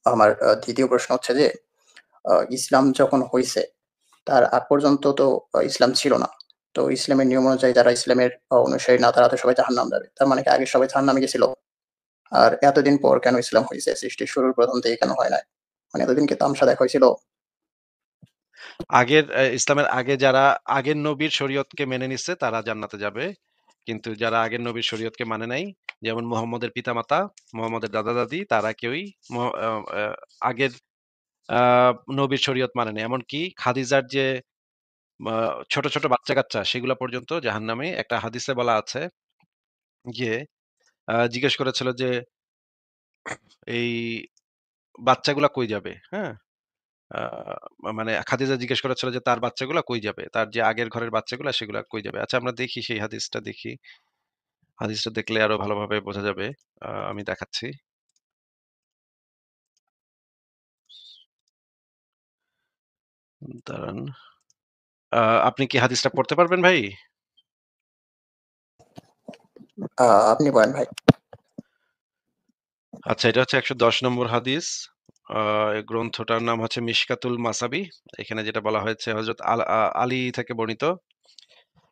আমার ২য় প্রশ্ন হচ্ছে যে ইসলাম যখন হইছে, তার আগ পর্যন্ত তো ইসলাম ছিল না। তো ইসলামের নিয়ম অনুযায়ী যারা ইসলামের অনুসারী না তারা তো সবাই জাহান্নাম যাবে। তার মানে কি আগে সবাই জাহান্নামে গেছিল? আর এতদিন পর কেন ইসলাম হইছে? সৃষ্টির শুরুর ১ম থেকেই কেন হয় নাই? মানে এতদিন কি তামসা দেখা হইছিল? আগের ইসলামের আগে যারা আগের নবীর শরীয়তকে মেনে নিচ্ছে তারা জান্নাতে যাবে। কিন্তু যারা আগের নবীর শরীয়তকে মানে নাই, যেমন মুহাম্মদের পিতামাতা, মুহাম্মদের দাদা-দাদি তারা কেউই ম আ আ আগের আ নবীর শরীয়ত মানে নাই। এমনকি খাদিজার যে আ ছোট, ছোট বাচ্চা-কাচ্চা সেগুলা পর্যন্ত জাহান্নামে। একটা হাদিসে বলা আছে যে জিজ্ঞেস করেছিল যে, "এই বাচ্চাগুলা কই যাবে?" হ্যাঁ? আ মানে খাদিজা জিজ্ঞেস করেছিল যে তার বাচ্চাগুলা কই যাবে? তার যে আগের ঘরের বাচ্চাগুলা সেগুলা কই যাবে? আচ্ছা আমরা দেখি সেই হাদিসটা দেখি। হাদিসটা দেখলে আরো ভালোভাবে বোঝা যাবে। আমি দেখাচ্ছি। দাঁড়ান। আ আপনি কি হাদিসটা পড়তে পারবেন ভাই? আপনি বলেন ভাই। আচ্ছা এটা হচ্ছে ১১০ নম্বর হাদিস। আ এই গ্রন্থটার নাম হচ্ছে মিশকাতুল মাসাবি। এখানে যেটা বলা হয়েছে হযরত আলী থেকে বর্ণিত।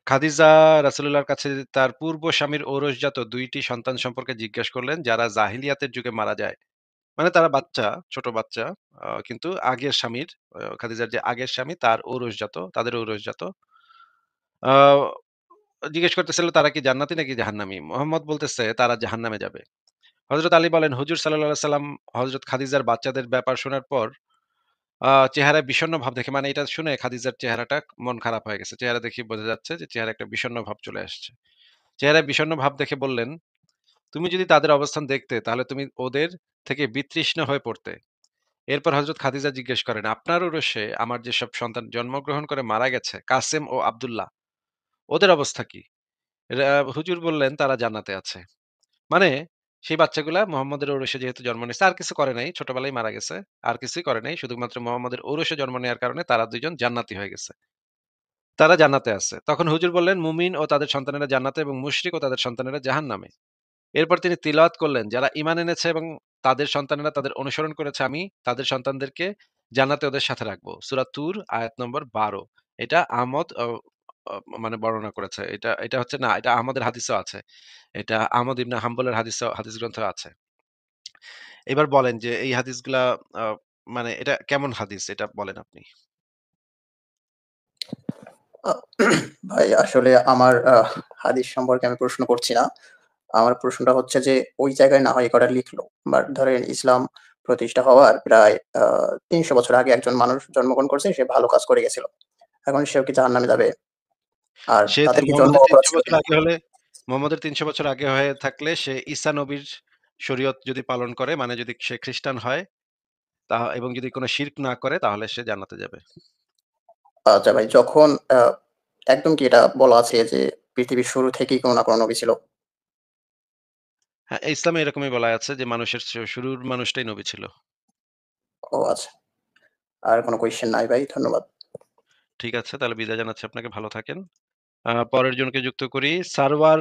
খাদিজা রাসূলুল্লাহর কাছে তার পূর্ব স্বামীর ঔরসজাত ২ টি সন্তান সম্পর্কে জিজ্ঞেস করলেন যারা জাহিলিয়াতের যুগে মারা যায়। মানে তারা বাচ্চা, ছোট বাচ্চা। কিন্তু আগের স্বামীর খাদিজার যে আগের স্বামী তার ঔরসজাত, তাদের ঔরসজাত। আ জিজ্ঞেস করতেছিল তারা কি জান্নাতি নাকি জাহান্নামী? মুহাম্মদ বলতেছে তারা জাহান্নামে যাবে। হযরত আলী বলেন, হুজুর সাল্লাল্লাহু আলাইহি সাল্লাম হযরত খাদিজার বাচ্চাদের ব্যাপার শোনার পর চেহারায় বিষণ্ণ ভাব দেখে মানে এটা শুনে খাদিজার চেহারাটা মন খারাপ হয়ে গেছে। চেহারা দেখেই বোঝা যাচ্ছে যে চেহারায় একটা বিষণ্ণ ভাব চলে আসছে। চেহারায় বিষণ্ণ ভাব দেখে বললেন, "তুমি যদি তাদের অবস্থান দেখতে তাহলে তুমি ওদের থেকে বিতৃষ্ণ হয়ে পড়তে।" এরপর হযরত খাদিজা জিজ্ঞেস করেন, "আপনার ঔরসে আমার যেসব সন্তান জন্মগ্রহণ করে মারা গেছে, কাসেম ও আব্দুল্লাহ, ওদের অবস্থা কি?" হুজুর বললেন, "তারা জান্নাতে আছে।" মানে সেই বাচ্চাগুলা মুহাম্মদের ঔরসে যেহেতু জন্ম নিছে, আর কিছু করে নাই। ছোটবেলায় মারা গেছে। আর কিছুই করে নাই। শুধুমাত্র মুহাম্মদের ঔরসে জন্ম নেওয়ার কারণে তারা ২ জন জান্নাতি হয়ে গেছে। তারা জান্নাতে আছে। তখন হুজুর বললেন, "মুমিন ও তাদের সন্তানেরা জান্নাতে এবং মুশরিক ও তাদের সন্তানেরা জাহান্নামে।" এরপর তিনি তিলাওয়াত করলেন, "যারা ঈমান এনেছে এবং তাদের সন্তানেরা তাদের অনুসরণ করেছে, আমি তাদের সন্তানদেরকে জান্নাতে ওদের সাথে রাখবো।" সূরা তুর আয়াত নম্বর ১২। এটা আহমদ অ অ মানে বর্ণনা করেছে। এটা এটা হচ্ছে না, এটা আহমদের হাদিসেও আছে। এটা আহমদ ইবনে হাম্বলের হাদিস গ্রন্থেও আছে। এবার বলেন যে এই হাদিসগুলা আ মানে এটা কেমন হাদিস এটা বলেন আপনি? আ ভাই আসলে আমার হাদিস সম্পর্কে আমি প্রশ্ন করছি না। আমার প্রশ্নটা হচ্ছে যে ওই জায়গায় না হয় এ কটা লিখলো। বাট ধরেন ইসলাম প্রতিষ্ঠা হওয়ার প্রায় ৩০০ বছর আগে একজন মানুষ জন্মগ্রহণ করছে, সে ভালো কাজ করে গেছিল। এখন সেও কি জাহান্নামে যাবে? আর সে তাদের কি জন্ম মোহাম্মদের ৩০০ অপরাধ ছিল বছর কিনা? আগে হলে মোহাম্মদের ৩০০ বছর আগে হয়ে থাকলে সে ঈসা নবীর শরীয়ত যদি পালন করে মানে যদি সে খ্রিস্টান হয় এবং যদি কোন শিরক না করে তাহলে সে জান্নাতে যাবে। আচ্ছা ভাই, যখন একদম কি এটা বলা আছে যে পৃথিবীর শুরু থেকেই কোন না কোন নবী ছিল? হ্যাঁ, ইসলামে এরকমই বলা আছে যে মানুষের শুরুর মানুষটাই নবী ছিল। ও আচ্ছা। আর কোন কোয়েশ্চেন নাই ভাই। ধন্যবাদ। ঠিক আছে তাহলে বিদায় জানাচ্ছি আপনাকে। ভালো থাকেন। পরের জনকে যুক্ত করি। সারওয়ার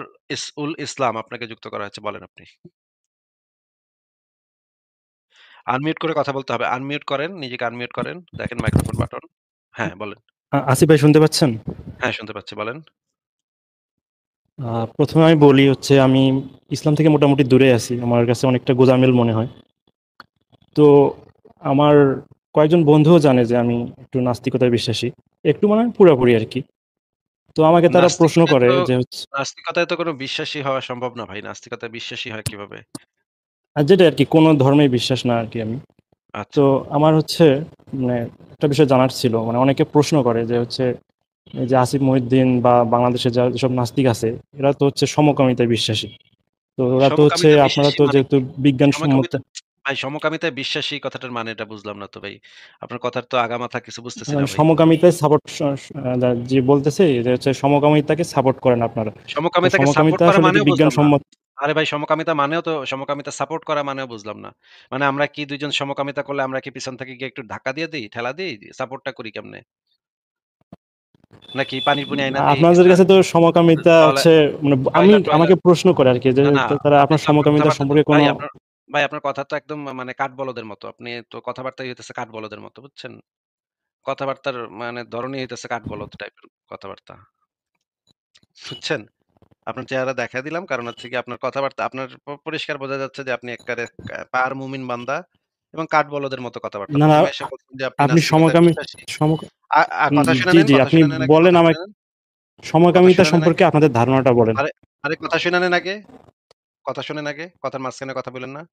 ইসলাম আপনাকে যুক্ত করা হয়েছে। বলেন আপনি। আনমিউট করে কথা বলতে হবে। আনমিউট করেন, নিজেকে আনমিউট করেন। দেখেন মাইক্রোফোন বাটন। হ্যাঁ, বলেন। আসিফ ভাই শুনতে পাচ্ছেন? হ্যাঁ, শুনতে পাচ্ছি। বলেন। ১ম এ আমি বলি হচ্ছে আমি ইসলাম থেকে মোটামুটি দূরে আছি। আমার কাছে অনেকটা গোঁজামিল মনে হয়। তো আমার কয়েকজন বন্ধুও জানে যে আমি একটু নাস্তিকতায় বিশ্বাসী। একটু মানে পুরাপুরি আরকি। তো আমাকে তারা প্রশ্ন নাস্তিকতায় করে তো যে হচ্ছে নাস্তিকতায় তো কোনো বিশ্বাসী হওয়া সম্ভব না ভাই। নাস্তিকতায় বিশ্বাসী হয় কিভাবে? যেটা আরকি কোন ধর্মেই বিশ্বাস না আরকি আমি। তো আচ্ছা। আমার হচ্ছে মানে একটা বিষয় জানার ছিল। মানে অনেকে প্রশ্ন করে যে হচ্ছে এই যে আসিফ মহিউদ্দিন বা বাংলাদেশে যেসব নাস্তিক আছে এরা তো হচ্ছে সমকামিতায় বিশ্বাসী। তো ওরা তো হচ্ছে সমকামিতায় আপনারা বিশ্বাসী তো মানে যেহেতু কি? বিজ্ঞানসম্মত সমকামিতা ভাই সমকামিতায় বিশ্বাসী কথাটার মানেটা বুঝলাম না তো ভাই। আপনার কথার তো আগামাথা কিছু বুঝতেছি না ভাই। সমকামিতায় সাপোর্ট যে বলতেছে যে হচ্ছে সমকামিতাকে সাপোর্ট করেন আপনারা। তো সমকামিতাকে সাপোর্ট সমকামিতা করা আসলে যে মানেও বুঝলাম না। বিজ্ঞানসম্মত আরে ভাই সমকামিতা মানেও তো সমকামিতা সাপোর্ট করা মানেও বুঝলাম না। মানে আমরা কি ২ জন সমকামিতা করলে আমরা কি পিছন থেকে গিয়ে একটু ধাক্কা দিয়ে দেই, ঠেলা দেই? সাপোর্টটা করি কেমনে? নাকি পানি-পুনি আইনা দেই আপনাদের কাছে তো সমকামিতা টয়লেট হচ্ছে মানে টয়লেট টয়লেট আমাকে প্রশ্ন করে আরকি যে না, না তারা আপনি আপনার তো আপনার সমকামিতা কথাবার্তা তো সম্পর্কে ভাই কোনো ভাই আপনার কথা তো একদম মানে কাঠবলদের মতো। আপনি তো কথাবার্তাই হইতেছে কাঠবলদের মতো, বুঝছেন? কথাবার্তার মানে ধরনই হইতেছে কাঠবলদ টাইপের কথাবার্তা। বুঝছেন? আপনার চেহারা দেখায় দিলাম। কারণ হচ্ছে গিয়ে আপনার কথাবার্তা আপনার পরিষ্কার বোঝা যাচ্ছে যে আপনি এক্কারে পাড় মুমিন বান্দা এবং কাঠবলদের মতো কথাবার্তা। না, না, ১ম এ এসে বলছেন যে আপনি আপনি নাস্তিকতায় সমকামী বিশ্বাসী। সম আ আ কথা শুনে জি, নেন, জি, কথা আপনি শুনে নেন আগে, বলেন কথা আমায় শুনে নেন। কথা সমকামিতা শুনে নেন সম্পর্কে আগে। আপনাদের ধারণাটা বলেন। আরে, আরে কথা শুনে নেন আগে। কথা শোনেন আগে। কথার মাঝখানে কথা বইলেন না।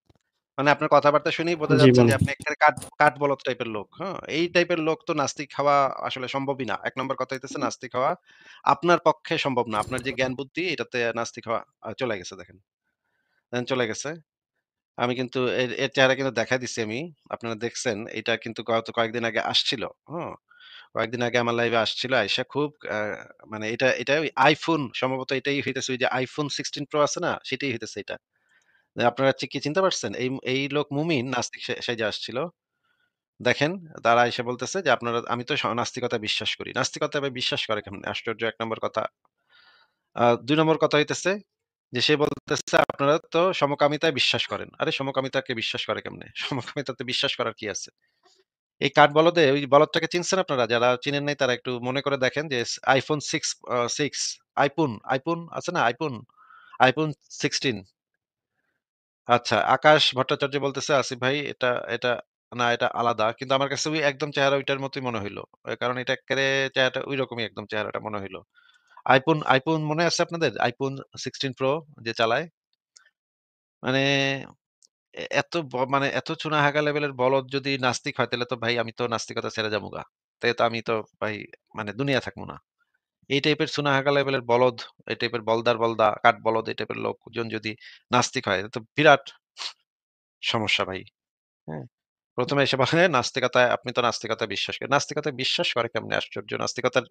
মানে আপনার কথাবার্তা শুনেই বোঝা জি, যাচ্ছে যে বলেন। আপনি এক্কারে কাঠবলদ টাইপের লোক। হ্যাঁ? এই টাইপের লোক তো নাস্তিক হওয়া আসলে সম্ভবই না। ১ নাম্বার কথা হইতেছে নাস্তিক হওয়া আপনার পক্ষে সম্ভব না। আপনার যে জ্ঞান বুদ্ধি এটাতে নাস্তিক হওয়া চলে গেছে দেখেন। দেখেন চলে গেছে। আমি কিন্তু এর চেহারা কিন্তু দেখায় দিছি আমি। আপনারা দেখছেন এটা কিন্তু গত কয়েকদিন আগে আসছিল। হুম? কয়েকদিন আগে আমার লাইভে আসছিল। আইসা খুব মানে এটা ওই iPhone সম্ভবত এটাই হইতেছে ওই যে iPhone 16 Pro আছে না? সেটাই হইতেছে এটা। আপনারা কি চিনতে পারছেন? এই লোক মুমিন নাস্তিক সেজে আসছিল। দেখেন তারা এসে বলতেছে যে আপনারা আমি তো নাস্তিকতায় বিশ্বাস করি। নাস্তিকতায় ভাই বিশ্বাস করে কেমনে? আশ্চর্য ১ নম্বর কথা। ২ নম্বর কথা হইতেছে যে সে বলতেছে আপনারা তো সমকামিতায় বিশ্বাস করেন। আরে সমকামিতাকে বিশ্বাস করে কেমনে? সমকামিতাতে বিশ্বাস করার কি আছে? এই কাঠবলদে ওই বলদটাকে চিনছেন আপনারা? যারা চিনেন নাই তারা একটু মনে করে দেখেন যে iPhone 6 আইফোন আছে না? iPhone 16 আচ্ছা, আকাশ ভট্টাচার্য বলতেছে, "আসিফ ভাই এটা না এটা আলাদা।" কিন্তু আমার কাছে ওই একদম চেহারা ওইটার মতোই মনে হইল। কারণ এটা এক্কারে চেহারাটা ঐরকমই একদম চেহারাটা মনে হইল। আইফোন মনে আছে আপনাদের? iPhone 16 Pro যে চালায়? মানে এত মানে এত চুনাহাগা লেভেলের বলদ যদি নাস্তিক হয় তাহলে তো ভাই আমি তো নাস্তিকতা ছেড়ে যামুগা। তাই তো আমি তো ভাই মানে দুনিয়া থাকবো না। এই টাইপের চুনাহাগা লেভেলের বলদ, এই টাইপের বলদা, কাঠ বলদ এই টাইপের লোকজন যদি নাস্তিক হয়, এটা তো বিরাট সমস্যা ভাই। হ্যাঁ? ১ম এ এসে বলে নাস্তিকতায় আপনি তো নাস্তিকতায় বিশ্বাস করেন। নাস্তিকতায় বিশ্বাস করে কেমনে আশ্চর্য! নাস্তিকতার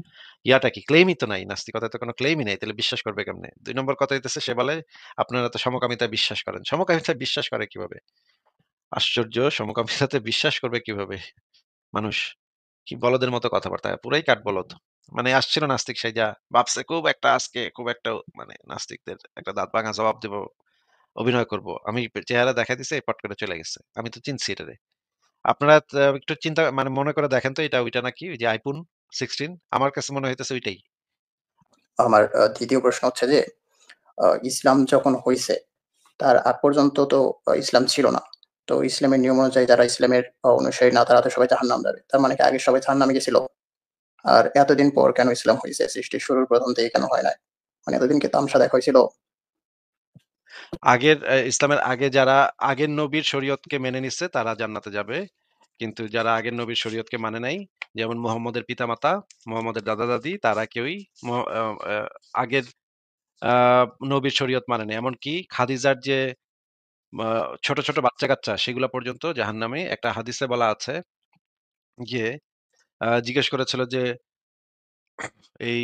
ইয়াটা কি? ক্লেইমই তো নাই। নাস্তিকতায় তো কোনো ক্লেইমই নাই। তাহলে বিশ্বাস করবে কেমনে? ২ নম্বর কথা হইতেছে সে বলে আপনারা তো সমকামিতায় বিশ্বাস করেন। সমকামিতায় বিশ্বাস করে কিভাবে? আশ্চর্য! সমকামিতাতে বিশ্বাস করবে কিভাবে মানুষ? কি বলদের মতো কথাবার্তা। পুরাই কাঠবলদ। মানে আসছিল নাস্তিক সাইজা। ভাবছে খুব একটা আজকে খুব একটা মানে নাস্তিকদের একটা দাঁত ভাঙা জবাব দিব, অভিনয় করব। আমি চেহারা দেখাই দিছি, পট করে চলে গেছে। আমি তো চিনছি এটারে। আপনারা একটু চিন্তা মানে মনে করে দেখেন তো এটা ওইটা নাকি? ওই যে iPhone 16 আমার কাছে মনে হইতেছে ওইটাই। আমার ২য় প্রশ্ন হচ্ছে যে, ইসলাম যখন হইছে, তার আগ পর্যন্ত তো ইসলাম ছিল না। তো ইসলামের নিয়ম অনুযায়ী যারা ইসলামের অনুসারী না তারা তো সবাই জাহান্নাম যাবে। তার মানে কি আগে সবাই জাহান্নামে গেছিল? আর এতদিন পর কেন ইসলাম হইছে? সৃষ্টির শুরুর ১ম থেকেই কেন হয় নাই? মানে এতদিন কি তামসা দেখা হইছিল? আগের ইসলামের আগে যারা আগের নবীর শরীয়তকে মেনে নিচ্ছে তারা জান্নাতে যাবে। কিন্তু যারা আগের নবীর শরীয়তকে মানে নাই, যেমন মুহাম্মদের পিতামাতা, মুহাম্মদের দাদা-দাদি তারা কেউই ম আ আ আগের আ নবীর শরীয়ত মানে নাই। এমনকি খাদিজার যে আ ছোট বাচ্চা-কাচ্চা সেগুলা পর্যন্ত জাহান্নামে। একটা হাদিসে বলা আছে যে জিজ্ঞেস করেছিল যে, "এই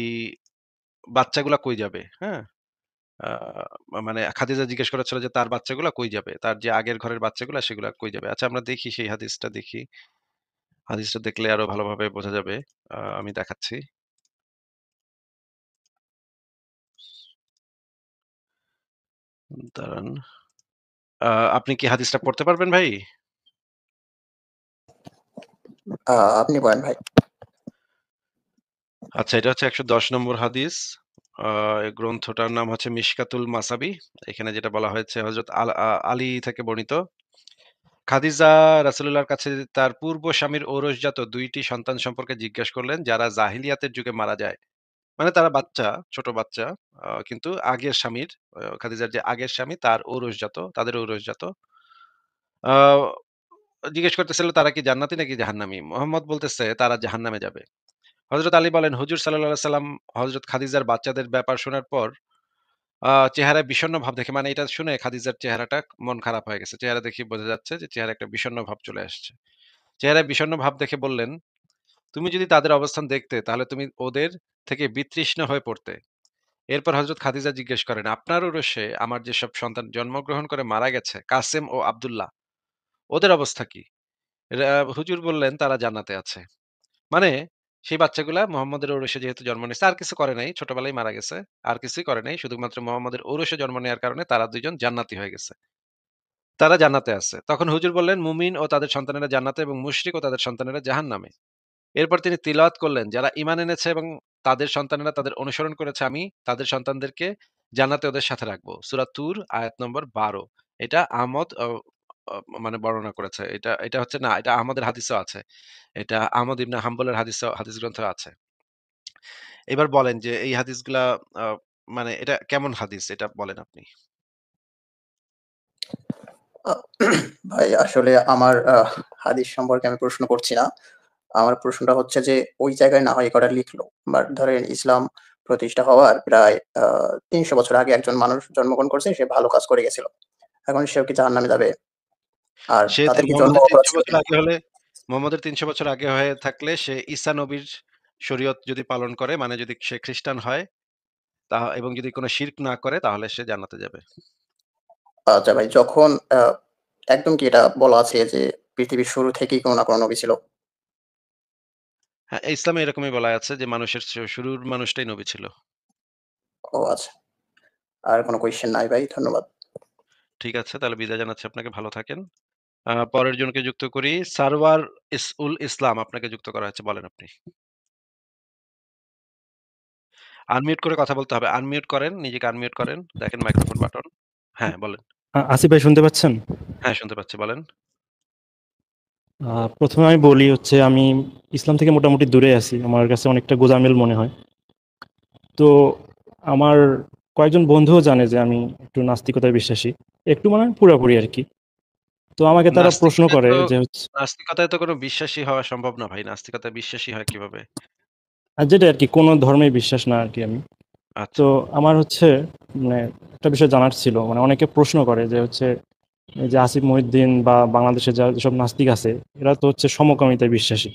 বাচ্চাগুলা কই যাবে?" হ্যাঁ? আ মানে খাদিজা জিজ্ঞেস করেছিল যে তার বাচ্চাগুলা কই যাবে? তার যে আগের ঘরের বাচ্চাগুলা সেগুলা কই যাবে? আচ্ছা আমরা দেখি সেই হাদিসটা দেখি। হাদিসটা দেখলে আরো ভালোভাবে বোঝা যাবে। আমি দেখাচ্ছি। দাঁড়ান। আ আপনি কি হাদিসটা পড়তে পারবেন ভাই? আপনি বলেন ভাই। আচ্ছা এটা হচ্ছে ১১০ নম্বর হাদিস। আ এই গ্রন্থটার নাম হচ্ছে মিশকাতুল মাসাবি। এখানে যেটা বলা হয়েছে হযরত আলী থেকে বর্ণিত। খাদিজা রাসূলুল্লাহর কাছে তার পূর্ব স্বামীর ঔরসজাত ২ টি সন্তান সম্পর্কে জিজ্ঞেস করলেন যারা জাহিলিয়াতের যুগে মারা যায়। মানে তারা বাচ্চা, ছোট বাচ্চা। কিন্তু আগের স্বামীর খাদিজার যে আগের স্বামী তার ঔরসজাত, তাদের ঔরসজাত। আ জিজ্ঞেস করতেছিল তারা কি জান্নাতি নাকি জাহান্নামী? মোহাম্মদ বলতেছে তারা জাহান্নামে যাবে। হযরত আলী বলেন, হুজুর সাল্লাল্লাহু আলাইহি সাল্লাম হযরত খাদিজার বাচ্চাদের ব্যাপার শোনার পর চেহারায় বিষণ্ণ ভাব দেখে মানে এটা শুনে খাদিজার চেহারাটা মন খারাপ হয়ে গেছে। চেহারা দেখেই বোঝা যাচ্ছে যে চেহারায় একটা বিষণ্ণ ভাব চলে আসছে। চেহারায় বিষণ্ণ ভাব দেখে বললেন, "তুমি যদি তাদের অবস্থান দেখতে তাহলে তুমি ওদের থেকে বিতৃষ্ণ হয়ে পড়তে।" এরপর হযরত খাদিজা জিজ্ঞেস করেন, "আপনার ঔরসে আমার যেসব সন্তান জন্মগ্রহণ করে মারা গেছে, কাসেম ও আব্দুল্লাহ, ওদের অবস্থা কি?" হুজুর বললেন, "তারা জান্নাতে আছে।" মানে সেই বাচ্চাগুলা মুহাম্মদের ঔরসে যেহেতু জন্ম নিছে, আর কিছু করে নাই। ছোটবেলায় মারা গেছে। আর কিছুই করে নাই। শুধুমাত্র মুহাম্মদের ঔরসে জন্ম নেওয়ার কারণে তারা ২ জন জান্নাতি হয়ে গেছে। তারা জান্নাতে আছে। তখন হুজুর বললেন, মুমিন ও তাদের সন্তানেরা জান্নাতে এবং মুশরিক ও তাদের সন্তানেরা জাহান্নামে। এরপর তিনি তিলাওয়াত করলেন, যারা ঈমান এনেছে এবং তাদের সন্তানেরা তাদের অনুসরণ করেছে, আমি তাদের সন্তানদেরকে জান্নাতে ওদের সাথে রাখবো। সূরা তুর আয়াত নম্বর ১২। এটা আহমদ মানে বর্ণনা করেছে। এটা হচ্ছে না, এটা আহমদের হাদিসেও আছে। এটা আহমদ ইবনে হাম্বলের হাদিস গ্রন্থেও আছে। এবার বলেন যে এই হাদিসগুলা আ মানে এটা কেমন হাদিস এটা বলেন আপনি? আ ভাই আসলে আমার হাদিস সম্পর্কে আমি প্রশ্ন করছি না। আমার প্রশ্নটা হচ্ছে যে ওই জায়গায় না হয় এ কটা লিখলো। বাট ধরেন ইসলাম প্রতিষ্ঠা হওয়ার প্রায় ৩০০ বছর আগে একজন মানুষ জন্মগ্রহণ করছে, সে ভালো কাজ করে গেছিল। এখন সেও কি জাহান্নামে যাবে? আর সে তাদের কি জন্ম মোহাম্মদের ৩০০ অপরাধ ছিল বছর কিনা? আগে হলে মোহাম্মদের ৩০০ বছর আগে হয়ে থাকলে সে ঈসা নবীর শরীয়ত যদি পালন করে, মানে যদি সে খ্রিস্টান হয় এবং যদি কোন শিরক না করে তাহলে সে জান্নাতে যাবে। আচ্ছা ভাই, যখন একদম কি এটা বলা আছে যে পৃথিবীর শুরু থেকেই কোন না কোন নবী ছিল? হ্যাঁ, ইসলামে এরকমই বলা আছে যে মানুষের শুরুর মানুষটাই নবী ছিল। ও আচ্ছা। আর কোন কোয়েশ্চেন নাই ভাই। ধন্যবাদ। ঠিক আছে, তাহলে বিদায় জানাচ্ছি আপনাকে। ভালো থাকেন। পরের জনকে যুক্ত করি। সারওয়ার ইসলাম আপনাকে যুক্ত করা হয়েছে। বলেন আপনি। আনমিউট করে কথা বলতে হবে। আনমিউট করেন, নিজেকে আনমিউট করেন। দেখেন মাইক্রোফোন বাটন। হ্যাঁ, বলেন। আসিফ ভাই শুনতে পাচ্ছেন? হ্যাঁ, শুনতে পাচ্ছি। বলেন। ১ম এ আমি বলি হচ্ছে আমি ইসলাম থেকে মোটামুটি দূরে আছি। আমার কাছে অনেকটা গোঁজামিল মনে হয়। তো আমার কয়েকজন বন্ধুও জানে যে আমি একটু নাস্তিকতায় বিশ্বাসী। একটু মানে পুরাপুরি আরকি। তো আমাকে তারা প্রশ্ন নাস্তিকতায় করে তো যে হচ্ছে নাস্তিকতায় তো কোনো বিশ্বাসী হওয়া সম্ভব না ভাই। নাস্তিকতায় বিশ্বাসী হয় কিভাবে? যেটা আরকি কোন ধর্মেই বিশ্বাস না আরকি আমি। তো আচ্ছা। আমার হচ্ছে মানে একটা বিষয় জানার ছিল। মানে অনেকে প্রশ্ন করে যে হচ্ছে এই যে আসিফ মহিউদ্দিন বা বাংলাদেশে যেসব নাস্তিক আছে এরা তো হচ্ছে সমকামিতায় বিশ্বাসী।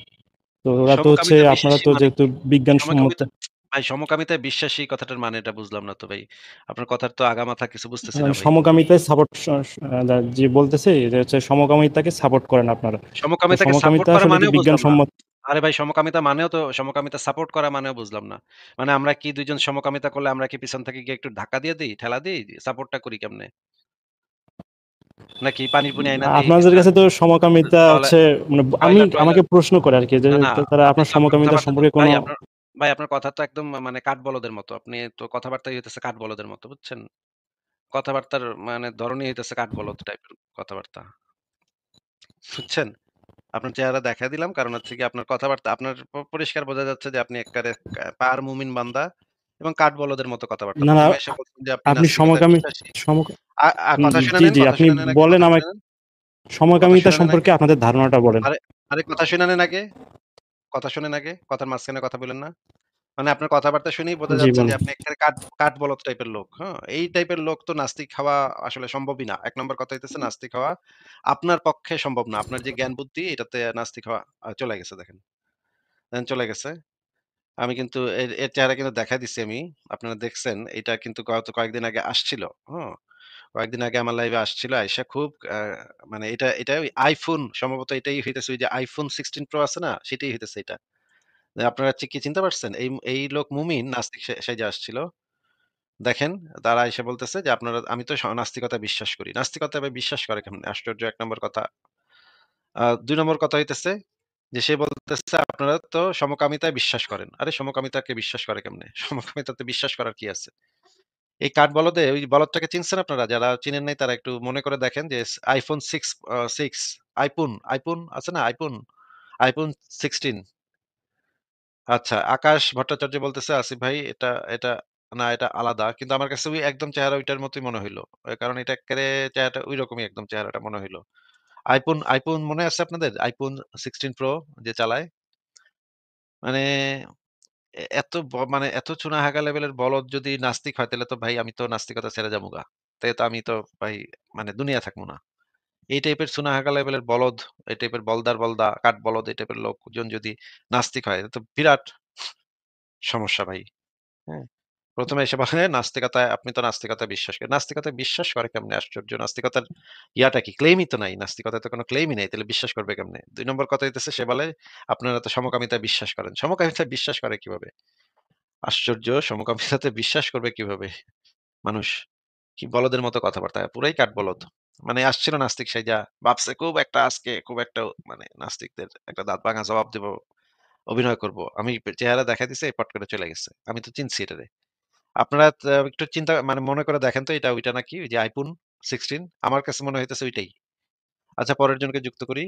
তো ওরা তো হচ্ছে সমকামিতায় আপনারা বিশ্বাসী তো মানে যেহেতু কি? বিজ্ঞানসম্মত সমকামিতা ভাই, সমকামিতায় বিশ্বাসী কথাটার মানেটা বুঝলাম না তো ভাই। আপনার কথার তো আগামাথা কিছু বুঝতেছি না ভাই। সমকামিতায় সাপোর্ট যে বলতেছে যে হচ্ছে সমকামিতাকে সাপোর্ট করেন আপনারা। তো সমকামিতাকে সাপোর্ট সমকামিতা করা আসলে কি মানেও বুঝলাম না। বিজ্ঞানসম্মত? আরে ভাই, সমকামিতা সাপোর্ট করা মানেও বুঝলাম না। মানে আমরা কি ২ জন সমকামিতা করলে আমরা কি পিছন থেকে গিয়ে একটু ধাক্কা দিয়ে দেই, ঠেলা দেই? সাপোর্টটা করি কেমনে? নাকি পানি-পুনি আইনা দেই আপনাদের কাছে তো সমকামিতা টয়লেট হচ্ছে মানে আমাকে টয়লেট প্রশ্ন করে আরকি যে না, না, তারা আপনি আপনার তো আপনার সমকামিতা কথাবার্তা তো সম্পর্কে ভাই কোনো আপনার কথা তো একদম মানে কাঠবলদের মতো। আপনি তো কথাবার্তাই হইতেছে কাঠবলদের মতো, বুঝছেন? কথাবার্তার মানে ধরনই হইতেছে কাঠবলদ টাইপের কথাবার্তা। বুঝছেন? আপনার চেহারা দেখায় দিলাম। কারণ হচ্ছে গিয়ে আপনার কথাবার্তা আপনার পরিষ্কার বোঝা যাচ্ছে যে আপনি এক্কারে পাড় মুমিন বান্দা এবং কাঠবলদের মতো কথাবার্তা। না, না ১ম এ এসে বলছেন যে আপনি আপনি নাস্তিকতায় বিশ্বাসী। সমকা আ আ কথা শুনে জি, নেন, জি কথা আপনি শুনে নেন আগে, বলেন কথা শুনে আমায় নেন। কথা সমকামিতা শুনে নেন সম্পর্কে আগে। আপনাদের ধারণাটা বলেন। আরে, আরে কথা শুনে নেন আগে। কথা শোনেন আগে। কথার মাঝখানে কথা বইলেন না। মানে আপনার কথাবার্তা শুনেই বোঝা জি যাচ্ছে যে বলুন। আপনি এক্কারে কাঠবলদ টাইপের লোক। হ্যাঁ? এই টাইপের লোক তো নাস্তিক হওয়া আসলে সম্ভবই না। ১ নাম্বার কথা হইতেছে নাস্তিক হওয়া আপনার পক্ষে সম্ভব না। আপনার যে জ্ঞান বুদ্ধি এটাতে নাস্তিক হওয়া চলে গেছে দেখেন। দেখেন চলে গেছে। আমি কিন্তু এর চেহারা কিন্তু দেখায় দিছি আমি। আপনারা দেখছেন। এটা কিন্তু গত কয়েকদিন আগে আসছিল। হুম? কয়েকদিন আগে আমার লাইভে আসছিল। আইসা খুব মানে এটা ওই iPhone সম্ভবত এটাই হইতেছে, ওই যে iPhone 16 Pro আছে না? সেটাই হইতেছে এটা। আপনারা কি চিনতে পারছেন? এই লোক মুমিন নাস্তিক সেজে আসছিল। দেখেন, তারা এসে বলতেছে যে আমি তো নাস্তিকতায় বিশ্বাস করি। নাস্তিকতায় ভাই বিশ্বাস করে কেমনে? আশ্চর্য ১ নম্বর কথা। ২ নম্বর কথা হইতেছে যে সে বলতেছে আপনারা তো সমকামিতায় বিশ্বাস করেন। আরে সমকামিতাকে বিশ্বাস করে কেমনে? সমকামিতাতে বিশ্বাস করার কি আছে? এই কাঠবলদে ওই বলদটাকে চিনছেন আপনারা? যারা চিনেন নাই তারা একটু মনে করে দেখেন যে iPhone 6 আইফোন আছে না? iPhone 16। আচ্ছা, আকাশ ভট্টাচার্য বলতেছে, "আসিফ ভাই এটা না, এটা আলাদা।" কিন্তু আমার কাছে ওই একদম চেহারা ওইটার মতোই মনে হইল। কারণ এটা এক্কারে চেহারাটা ঐরকমই একদম চেহারাটা মনে হইল। আইফোন মনে আছে আপনাদের? iPhone 16 Pro যে চালায়? মানে এত মানে এত চুনাহাগা লেভেলের বলদ যদি নাস্তিক হয় তাহলে তো ভাই আমি তো নাস্তিকতা ছেড়ে যামুগা। তাইলে তো আমি তো ভাই মানে দুনিয়া থাকবো না। এই টাইপের চুনাহাগা লেভেলের বলদ, এই টাইপের বলদা, কাঠ বলদ এই টাইপের লোকজন যদি নাস্তিক হয়, এটা তো বিরাট সমস্যা ভাই। হ্যাঁ? ১ম এ এসে বলে নাস্তিকতায়, আপনি তো নাস্তিকতায় বিশ্বাস করেন। নাস্তিকতায় বিশ্বাস করে কেমনে? আশ্চর্য! নাস্তিকতার ইয়াটা কি? ক্লেইমই তো নাই। নাস্তিকতায় তো কোনো ক্লেইমই নাই। তাহলে বিশ্বাস করবে কেমনে? ২ নম্বর কথা হইতেছে সে বলে, আপনারা তো সমকামিতায় বিশ্বাস করেন। সমকামিতায় বিশ্বাস করে কিভাবে? আশ্চর্য! সমকামিতাতে বিশ্বাস করবে কিভাবে মানুষ? কি বলদের মতো কথাবার্তা। পুরাই কাঠবলদ। মানে আসছিল নাস্তিক সাইজা। ভাবছে খুব একটা মানে নাস্তিকদের একটা দাঁত ভাঙা জবাব দিব, অভিনয় করব। আমি চেহারা দেখাই দিছি, পট করে চলে গেছে। আমি তো চিনছি এটারে। আপনারা একটু চিন্তা মানে মনে করে দেখেন তো এটা ওইটা নাকি? ওই যে iPhone 16 আমার কাছে মনে হইতেছে ওইটাই। আচ্ছা পরের জনকে যুক্ত করি।